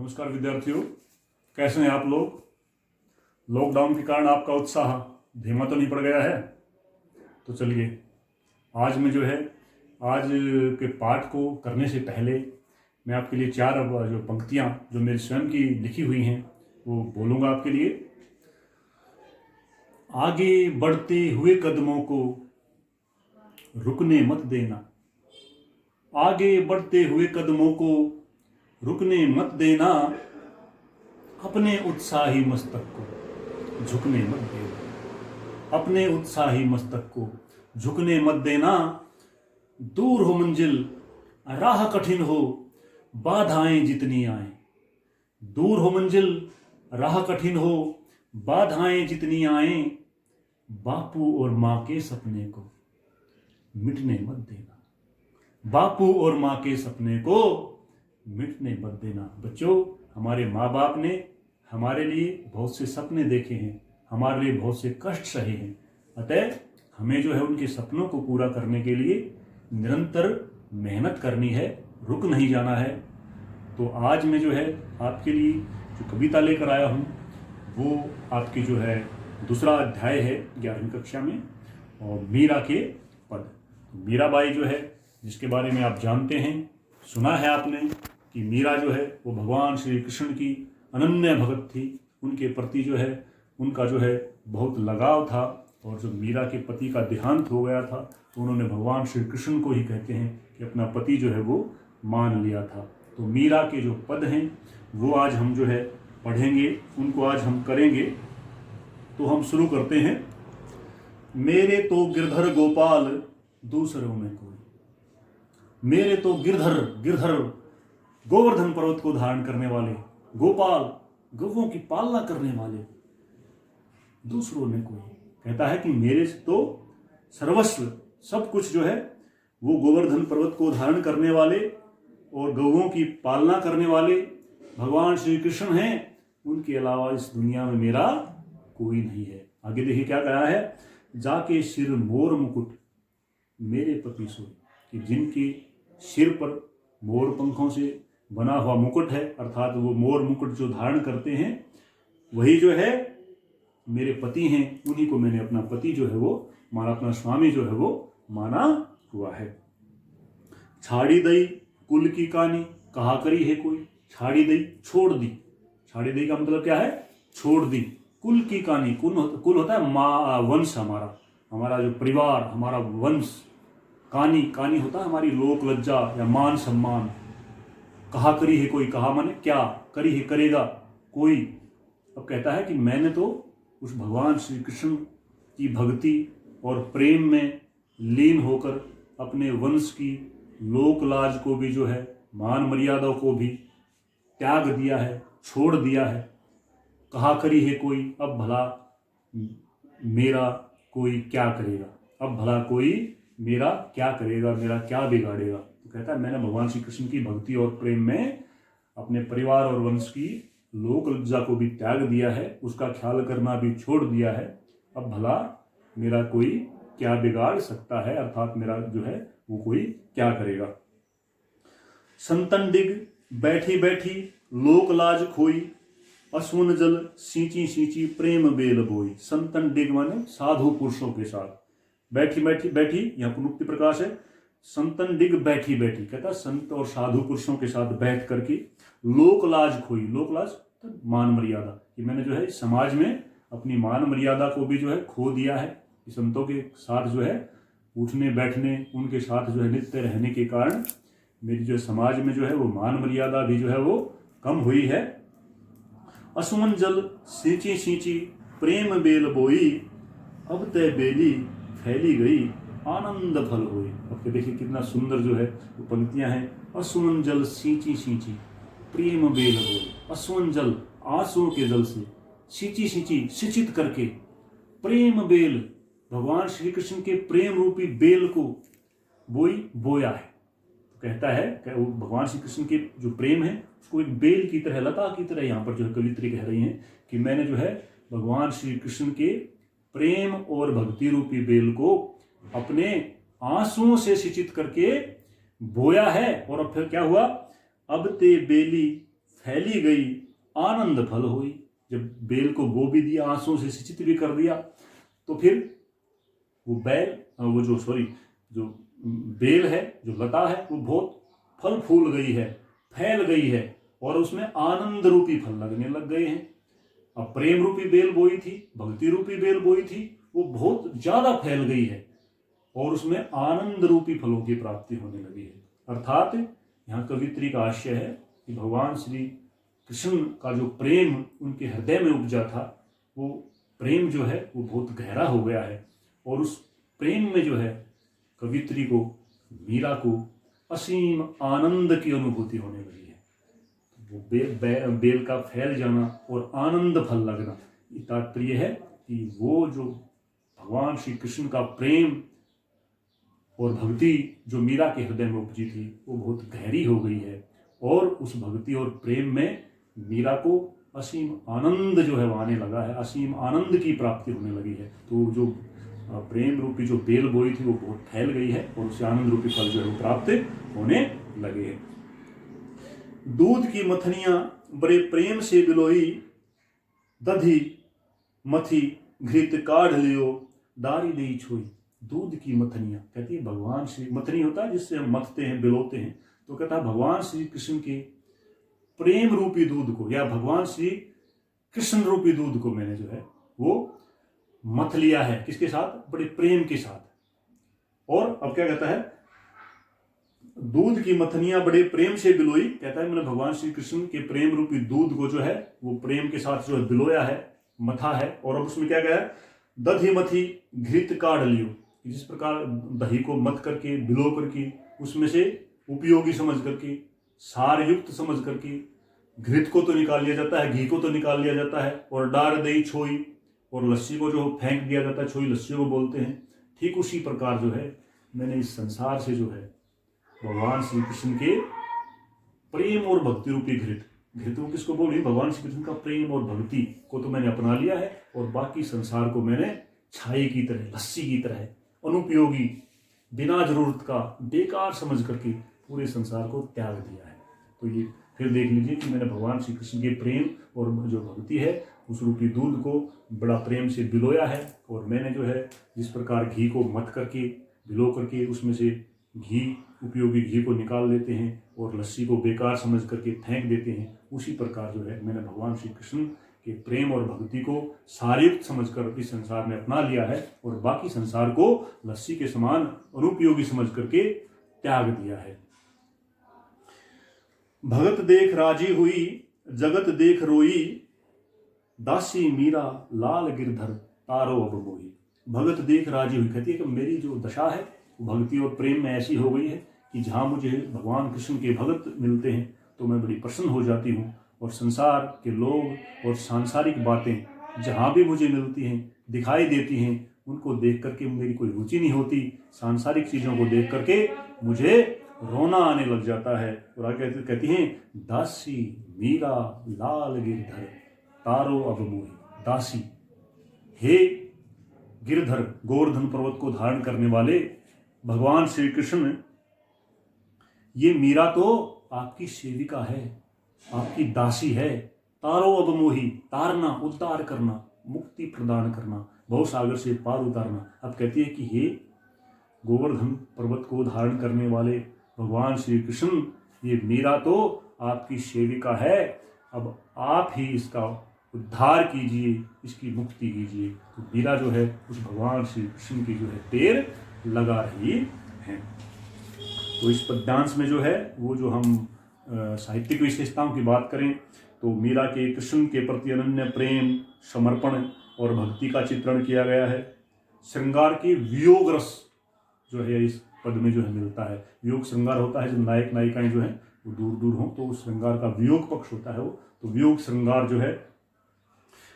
नमस्कार विद्यार्थियों, कैसे हैं आप लोग। लॉकडाउन के कारण आपका उत्साह धीमा तो नहीं पड़ गया है। तो चलिए आज मैं आज के पाठ को करने से पहले मैं आपके लिए चार जो पंक्तियां जो मेरी स्वयं की लिखी हुई हैं वो बोलूँगा आपके लिए। आगे बढ़ते हुए कदमों को रुकने मत देना, आगे बढ़ते हुए कदमों को रुकने मत देना, अपने उत्साही मस्तक को झुकने मत देना, अपने उत्साही मस्तक को झुकने मत देना। दूर हो मंजिल, राह कठिन हो, बाधाएं जितनी आए। दूर हो मंजिल, राह कठिन हो, बाधाएं जितनी आए, बापू और माँ के सपने को मिटने मत देना, बापू और माँ के सपने को मिटने मत देना। बच्चों, हमारे माँ बाप ने हमारे लिए बहुत से सपने देखे हैं, हमारे लिए बहुत से कष्ट सहे हैं। अतः हमें उनके सपनों को पूरा करने के लिए निरंतर मेहनत करनी है, रुक नहीं जाना है। तो आज मैं आपके लिए जो कविता लेकर आया हूँ वो आपकी दूसरा अध्याय है 11वीं कक्षा में, और मीरा के पद। मीराबाई जिसके बारे में आप जानते हैं, सुना है आपने कि मीरा वो भगवान श्री कृष्ण की अनन्य भगत थी। उनके प्रति उनका बहुत लगाव था, और जब मीरा के पति का देहांत हो गया था तो उन्होंने भगवान श्री कृष्ण को ही कहते हैं कि अपना पति वो मान लिया था। तो मीरा के जो पद हैं वो आज हम पढ़ेंगे, उनको आज हम करेंगे। तो हम शुरू करते हैं। मेरे तो गिरधर गोपाल दूसरों में कोई, मेरे तो गिरधर गोवर्धन पर्वत को धारण करने वाले, गोपाल गौओं की पालना करने वाले, दूसरों में कोई। कहता है कि मेरे तो सर्वस्व सब कुछ वो गोवर्धन पर्वत को धारण करने वाले और गौओं की पालना करने वाले भगवान श्री कृष्ण हैं। उनके अलावा इस दुनिया में मेरा कोई नहीं है। आगे देखिए क्या कहा है। जाके सिर मोर मुकुट मेरे पति सोई, कि जिनके सिर पर मोर पंखों से बना हुआ मुकुट है, अर्थात वो मोर मुकुट जो धारण करते हैं वही मेरे पति हैं। उन्हीं को मैंने अपना पति वो माना, अपना स्वामी वो माना हुआ है। छाड़ी दई कुल की कहानी कहा करी है कोई। छाड़ी दई छोड़ दी, छाड़ी दई का मतलब क्या है, छोड़ दी। कुल की कहानी, कुल होता है माँ, वंश, हमारा जो परिवार, हमारा वंश। कहानी होता है हमारी लोक लज्जा या मान सम्मान। कहा करी है कोई, कहा माने क्या, करी है करेगा कोई। अब कहता है कि मैंने तो उस भगवान श्री कृष्ण की भक्ति और प्रेम में लीन होकर अपने वंश की लोक लाज को भी मान मर्यादा को भी त्याग दिया है, छोड़ दिया है। कहा करी है कोई, अब भला मेरा कोई क्या करेगा, अब भला कोई मेरा क्या करेगा, मेरा क्या बिगाड़ेगा। तो कहता है मैंने भगवान श्री कृष्ण की भक्ति और प्रेम में अपने परिवार और वंश की लोक लज्जा को भी त्याग दिया है, उसका ख्याल करना भी छोड़ दिया है। अब भला मेरा कोई क्या बिगाड़ सकता है, अर्थात मेरा वो कोई क्या करेगा। संतन डिग बैठी बैठी लोक लाज खोई, असुन जल सींची सींची प्रेम बेल बोई। संतन डिग माने साधु पुरुषों के साथ बैठी बैठी, यहाँ पुनरुक्ति प्रकाश है। संतन डिग बैठी बैठी, कहता संत और साधु पुरुषों के साथ बैठ करके लोक लाज खोई। लोक लाज तो मान मर्यादा, कि मैंने समाज में अपनी मान मर्यादा को भी खो दिया है। संतों के साथ उठने बैठने, उनके साथ नित्य रहने के कारण मेरी समाज में वो मान मर्यादा भी वो कम हुई है। असुमन जल सींची सींची प्रेम बेल बोई, अब तय बेली फैली गई आनंद फल हुई। अब देखिए कितना सुंदर वो पंक्तियां हैं। असुमन जल सींची सींची प्रेम बेल बोई। असुमन जल आंसुओं के जल से, सींची सींची सिंचित करके, प्रेम बेल भगवान श्री कृष्ण के प्रेम रूपी बेल को बोया है। तो कहता है कि वो भगवान श्री कृष्ण के जो प्रेम है उसको एक बेल की तरह, लता की तरह यहाँ पर कवित्री कह रही हैं कि मैंने भगवान श्री कृष्ण के प्रेम और भक्ति रूपी बेल को अपने आंसुओं से सिंचित करके बोया है। और अब फिर क्या हुआ, अब ते बेली फैली गई आनंद फल हुई। जब बेल को बो भी दिया, आंसू से सिंचित भी कर दिया, तो फिर वो जो बेल है, जो लता है, वो बहुत फल फूल गई है, फैल गई है, और उसमें आनंद रूपी फल लगने लग गए हैं। अब प्रेम रूपी बेल बोई थी, भक्ति रूपी बेल बोई थी, वो बहुत ज्यादा फैल गई है और उसमें आनंद रूपी फलों की प्राप्ति होने लगी है। अर्थात यहाँ कवित्री का आशय है कि भगवान श्री कृष्ण का जो प्रेम उनके हृदय में उपजा था, वो प्रेम जो है वो बहुत गहरा हो गया है, और उस प्रेम में जो है कवित्री को, मीरा को असीम आनंद की अनुभूति होने लगी है। वो बेल का फैल जाना और आनंद फल लगना, ये तात्पर्य है कि वो जो भगवान श्री कृष्ण का प्रेम और भक्ति जो मीरा के हृदय में उपजी थी, वो बहुत गहरी हो गई है, और उस भक्ति और प्रेम में मीरा को असीम आनंद जो है वो आने लगा है, असीम आनंद की प्राप्ति होने लगी है। तो जो प्रेम रूपी जो बेल बोई थी वो बहुत फैल गई है, और उससे आनंद रूपी फल जो है वो प्राप्त होने लगे हैं। दूध की मथनियां बड़े प्रेम से बिलोई, दधी मथी घृत काढ़ लियो, डारी दई छोई। दूध की मथनियां, कहती है भगवान श्री, मथनी होता है जिससे हम मथते हैं, बिलोते हैं, तो कहता है भगवान श्री कृष्ण के प्रेम रूपी दूध को, या भगवान श्री कृष्ण रूपी दूध को मैंने जो है वो मथ लिया है। किसके साथ? बड़े प्रेम के साथ। और अब क्या कहता है? दूध की मथनियां बड़े प्रेम से बिलोई, कहता है मैंने भगवान श्री कृष्ण के प्रेम रूपी दूध को जो है वो प्रेम के साथ जो है बिलोया है, मथा है। और अब उसमें क्या कहा है? दधी मथी घृत काढ़ लियो, जिस प्रकार दही को मथ करके, बिलो करके, उसमें से उपयोगी समझ करके, सार युक्त समझ करके घृत को तो निकाल लिया जाता है, घी को तो निकाल लिया जाता है, और डार दही छोई, और लस्सी को जो फेंक दिया जाता है, छोई लस्सी को बोलते हैं। ठीक उसी प्रकार जो है मैंने इस संसार से जो है भगवान श्री कृष्ण के प्रेम और भक्ति रूपी घृत को किसको बोली? भगवान श्री कृष्ण का प्रेम और भक्ति को तो मैंने अपना लिया है, और बाकी संसार को मैंने छाई की तरह, लस्सी की तरह, अनुपयोगी, बिना जरूरत का, बेकार समझ करके पूरे संसार को त्याग दिया है। तो ये फिर देख लीजिए कि मैंने भगवान श्री कृष्ण के प्रेम और जो भक्ति है उस रूपी दूध को बड़ा प्रेम से बिलोया है, और मैंने जो है जिस प्रकार घी को मथ करके, बिलो करके उसमें से घी, उपयोगी घी को निकाल लेते हैं और लस्सी को बेकार समझ करके फेंक देते हैं, उसी प्रकार जो है मैंने भगवान श्री कृष्ण के प्रेम और भक्ति को सारयुक्त समझकर इस संसार में अपना लिया है, और बाकी संसार को लस्सी के समान अनुपयोगी समझ करके त्याग दिया है। भगत देख राजी हुई, जगत देख रोई, दासी मीरा लाल गिरधर तारो अब मोही। भगत देख राजी हुई, कहती है कि मेरी जो दशा है भक्ति और प्रेम में ऐसी हो गई है कि जहाँ मुझे भगवान कृष्ण के भगत मिलते हैं तो मैं बड़ी प्रसन्न हो जाती हूँ, और संसार के लोग और सांसारिक बातें जहाँ भी मुझे मिलती हैं, दिखाई देती हैं, उनको देख करके मेरी कोई रुचि नहीं होती। सांसारिक चीज़ों को देख करके मुझे रोना आने लग जाता है। और आगे कहती हैं, दासी मीरा लाल गिरधर तारो अब मोही। दासी, हे गिरधर, गोवर्धन पर्वत को धारण करने वाले भगवान श्री कृष्ण, ये मीरा तो आपकी सेविका है, आपकी दासी है। तारो अब मोही, तारना, उद्धार करना, मुक्ति प्रदान करना, भवसागर से पार उतारना। अब कहती है कि हे गोवर्धन पर्वत को धारण करने वाले भगवान श्री कृष्ण, ये मीरा तो आपकी सेविका है, अब आप ही इसका उद्धार कीजिए, इसकी मुक्ति कीजिए। तो मीरा जो है उस भगवान श्री कृष्ण की जो है पैर लगा रही है। तो इस पद्यांश में जो है वो जो हम साहित्यिक विशेषताओं की बात करें तो मीरा के कृष्ण के प्रति अनन्य प्रेम, समर्पण और भक्ति का चित्रण किया गया है। श्रृंगार की वियोग रस जो है इस पद में जो है मिलता है। वियोग श्रृंगार होता है जब नायक नायिकाएं जो है वो दूर दूर हों, तो उस श्रृंगार का वियोग पक्ष होता है वो। तो वियोग श्रृंगार जो है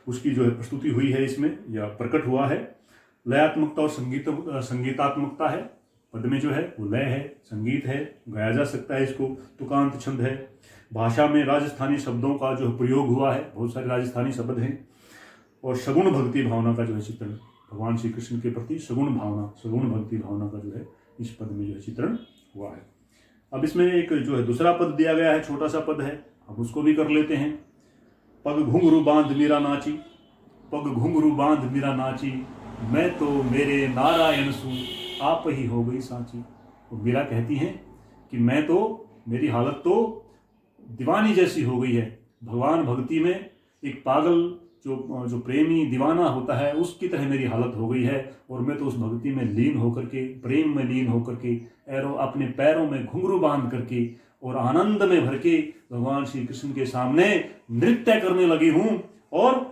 उसकी जो है प्रस्तुति हुई है इसमें, या प्रकट हुआ है। लयात्मकता और संगीतात्मकता है पद में जो है वो लय है, संगीत है, गाया जा सकता है इसको। तुकांत छंद है। भाषा में राजस्थानी शब्दों का जो प्रयोग हुआ है, बहुत सारे राजस्थानी शब्द हैं। और सगुण भक्ति भावना का जो है चित्रण, भगवान श्री कृष्ण के प्रति सगुण भावना, सगुण भक्ति भावना का जो है इस पद में जो है चित्रण हुआ है। अब इसमें एक जो है दूसरा पद दिया गया है, छोटा सा पद है, अब उसको भी कर लेते हैं। पग घुंघरू बांध मीरा नाची, पग घुंघरू बांध मीरा नाची, मैं तो मेरे नारायण सू आप ही हो गई साची। तो मीरा कहती हैं कि मैं तो, मेरी हालत तो दीवानी जैसी हो गई है। भगवान भक्ति में एक पागल जो प्रेमी दीवाना होता है उसकी तरह मेरी हालत हो गई है, और मैं तो उस भक्ति में लीन होकर के, प्रेम में लीन होकर के, अपने पैरों में घुंघरू बांध करके और आनंद में भर के भगवान श्री कृष्ण के सामने नृत्य करने लगी हूं। और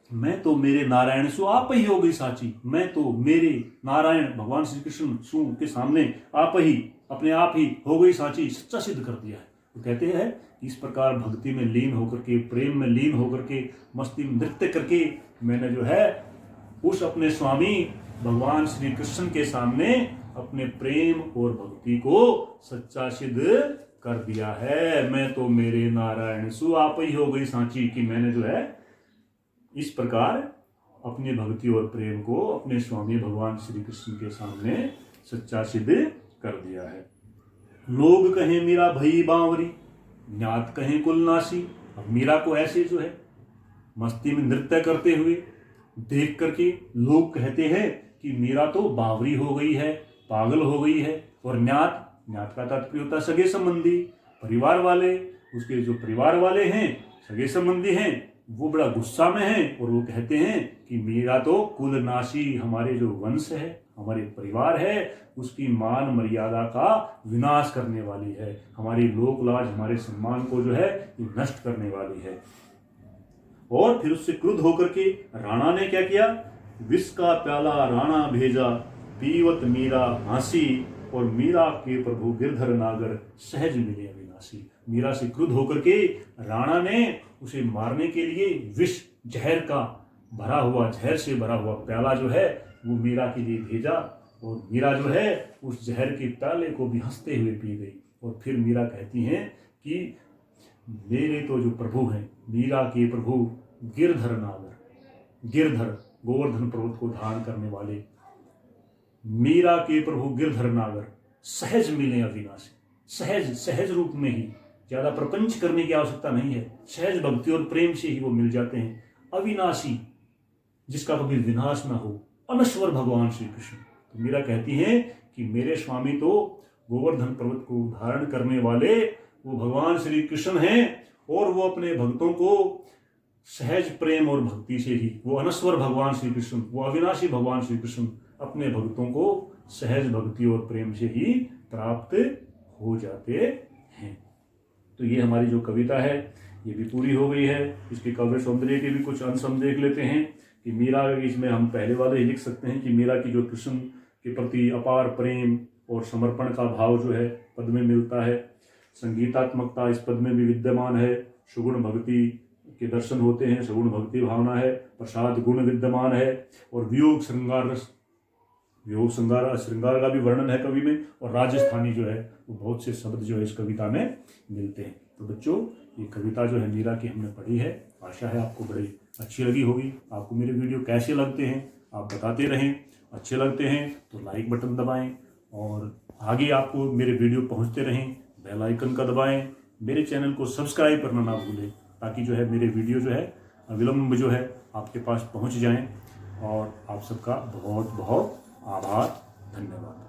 मैं तो मेरे नारायण सु आप ही हो गई साची, मैं तो मेरे नारायण भगवान श्री कृष्ण सु के सामने आप ही, अपने आप ही हो गई साची, सच्चा सिद्ध कर दिया है। तो कहते हैं इस प्रकार भक्ति में लीन होकर के, प्रेम में लीन होकर के, मस्ती में नृत्य करके मैंने जो है उस अपने स्वामी भगवान श्री कृष्ण के सामने अपने प्रेम और भक्ति को सच्चा सिद्ध कर दिया है। मैं तो मेरे नारायण सु आप ही हो गई सांची, कि मैंने जो है इस प्रकार अपनी भक्ति और प्रेम को अपने स्वामी भगवान श्री कृष्ण के सामने सच्चा सिद्ध कर दिया है। लोग कहें मीरा भई बावरी, न्यात कहें कुलनासी। अब मीरा को ऐसे जो है मस्ती में नृत्य करते हुए देख करके लोग कहते हैं कि मीरा तो बावरी हो गई है, पागल हो गई है। और न्यात का तात्पर्य होता है सगे संबंधी, परिवार वाले। उसके जो परिवार वाले हैं, सगे संबंधी हैं, वो बड़ा गुस्सा में हैं और वो कहते हैं कि मीरा तो कुलनाशी, हमारे जो वंश है, हमारे परिवार है, उसकी मान मर्यादा का विनाश करने वाली है, हमारी लोक लाज, हमारे सम्मान को जो है नष्ट करने वाली है। और फिर उससे क्रुद्ध होकर के राणा ने क्या किया, विष का प्याला राणा भेजा, पीवत मीरा हांसी, और मीरा के प्रभु गिरधर नागर सहज मिले अविनाशी। मीरा से क्रुद्ध होकर के राणा ने उसे मारने के लिए विष, जहर का भरा हुआ, जहर से भरा हुआ प्याला जो है वो मीरा के लिए भेजा, और मीरा जो है उस जहर के प्याले को भी हंसते हुए पी गई। और फिर मीरा कहती हैं कि मेरे तो जो प्रभु हैं, मीरा के प्रभु गिरधर नागर, गिरधर गोवर्धन पर्वत को धारण करने वाले मीरा के प्रभु गिरधर नागर सहज मिले अविनाशी। सहज, सहज रूप में ही, ज्यादा प्रपंच करने की आवश्यकता नहीं है, सहज भक्ति और प्रेम से ही वो मिल जाते हैं। अविनाशी, जिसका कभी विनाश ना हो, अनश्वर भगवान श्री कृष्ण। तो मीरा कहती हैं कि मेरे स्वामी तो गोवर्धन पर्वत को धारण करने वाले वो भगवान श्री कृष्ण हैं, और वो अपने भक्तों को सहज प्रेम और भक्ति से ही, वो अनश्वर भगवान श्री कृष्ण, वो अविनाशी भगवान श्री कृष्ण अपने भक्तों को सहज भक्ति और प्रेम से ही प्राप्त हो जाते हैं। तो ये हमारी जो कविता है ये भी पूरी हो गई है। इसके काव्य सौंदर्य के भी कुछ अंश हम देख लेते हैं कि मीरा, इसमें हम पहले वाले ही लिख सकते हैं कि मीरा की जो कृष्ण के प्रति अपार प्रेम और समर्पण का भाव जो है पद में मिलता है। संगीतात्मकता इस पद में भी विद्यमान है। सुगुण भक्ति के दर्शन होते हैं, सगुण भक्ति भावना है, प्रसाद गुण विद्यमान है, और वियोग श्रृंगार रस, वियोग श्रृंगार का भी वर्णन है कवि में, और राजस्थानी जो है वो बहुत से शब्द जो है इस कविता में मिलते हैं। तो बच्चों, ये कविता जो है मीरा की हमने पढ़ी है, आशा है आपको बड़ी अच्छी लगी होगी। आपको मेरे वीडियो कैसे लगते हैं आप बताते रहें। अच्छे लगते हैं तो लाइक बटन दबाएं, और आगे आपको मेरे वीडियो पहुंचते रहें, बेल आइकन का दबाएं। मेरे चैनल को सब्सक्राइब करना ना भूलें, ताकि जो है मेरे वीडियो जो है अविलंब जो है आपके पास पहुंच जाएं। और आप सबका बहुत बहुत आभार, धन्यवाद।